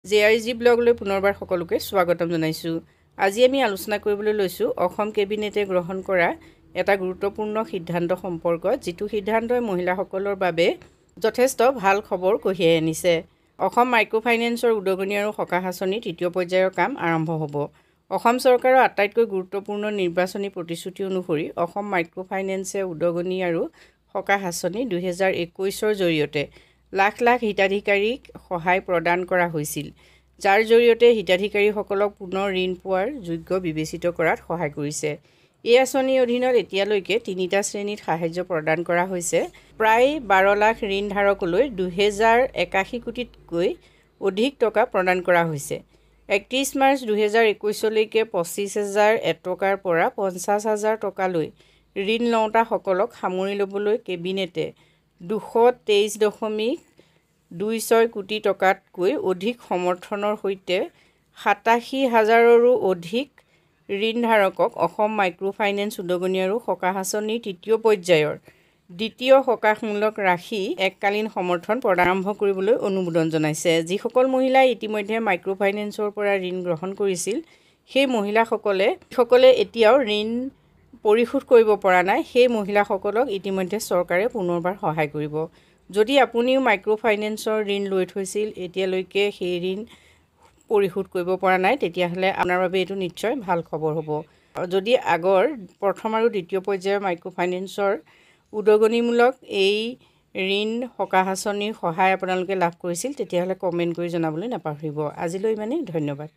JRG ব্লগলৈ পুনৰবাৰ সকলোকে স্বাগতম জনাইছোঁ। আজি আমি আলোচনা কৰিবলৈ লৈছোঁ অসম কেবিনেটে গ্ৰহণ কৰা এটা গুৰুত্বপূৰ্ণ সিদ্ধান্ত সম্পৰ্কত, যিটো সিদ্ধান্তই মহিলাসকলৰ বাবে যথেষ্ট ভাল খবৰ কঢ়িয়াই আনিছে। অসম মাইক্ৰ' ফাইনেন্সৰ উদগনি আৰু সকাহ আঁচনিৰ তৃতীয় পৰ্যায়ৰ কাম আৰম্ভ হ'ব। অসম চৰকাৰৰ আটাইতকৈ গুৰুত্বপূৰ্ণ নিৰ্বাচনী প্ৰতিশ্ৰুতি অনুসৰি অসম মাইক্ৰ' ফাইনেন্সে উদগনি আৰু সকাহ আঁচনি 2021ৰ জৰিয়তে লাখ লাখ হিতাধিকাৰীক সহায় প্ৰদান কৰা হৈছিল, যাৰ জৰিয়তে হিতাধিকাৰীসকলক পুনৰ ঋণ পোৱাৰ যোগ্য বিবেচিত কৰাত সহায় কৰিছে। এই আঁচনিৰ অধীনত এতিয়ালৈকে তিনিটা শ্ৰেণীত সাহায্য প্ৰদান কৰা হৈছে। প্ৰায় 12 লাখ ঋণ ধাৰকলৈ 2081 কোটিতকৈ অধিক টকা প্ৰদান কৰা হৈছে। 31 মাৰ্চ 2021লৈকে 25,001 টকাৰ পৰা 50,000 টকালৈ ঋণ লওঁতাসকলক সামৰি ল'বলৈ কেবিনেটে 223.26 কোটি টকাতকৈ অধিক সমৰ্থনৰ সৈতে 87,000ৰো অধিক ঋণ ধাৰকক অসম মাইক্ৰ' ফাইনেন্স উদগনি আৰু সকাহ আঁচনিৰ তৃতীয় পৰ্যায়ৰ দ্বিতীয় সকাহমূলক ৰাশি এককালীন সমৰ্থন প্ৰদান আৰম্ভ কৰিবলৈ অনুমোদন জনাইছে। যিসকল মহিলাই ইতিমধ্যে মাইক্ৰ' ফাইনেন্সৰ পৰা ঋণ গ্ৰহণ কৰিছিল, সেই মহিলাসকলে এতিয়াও ঋণ পৰিশোধ কৰিব পৰা নাই, সেই মহিলাসকলক ইতিমধ্যে চৰকাৰে পুনৰবাৰ সহায় কৰিব। যদি আপুনিও মাইক্ৰ' ফাইনেন্সৰ ঋণ লৈ থৈছিল, এতিয়ালৈকে সেই ঋণ পৰিশোধ কৰিব পৰা নাই, তেতিয়াহ'লে আপোনাৰ বাবে এইটো নিশ্চয় ভাল খবৰ হ'ব। যদি আগৰ প্ৰথম আৰু দ্বিতীয় পৰ্যায়ৰ মাইক্ৰ' ফাইনেন্সৰ উদগনিমূলক এই ঋণ সকাহ আঁচনিৰ সহায় আপোনালোকে লাভ কৰিছিল, তেতিয়াহ'লে কমেণ্ট কৰি জনাবলৈ নাপাহৰিব। আজিলৈ ইমানেই, ধন্যবাদ।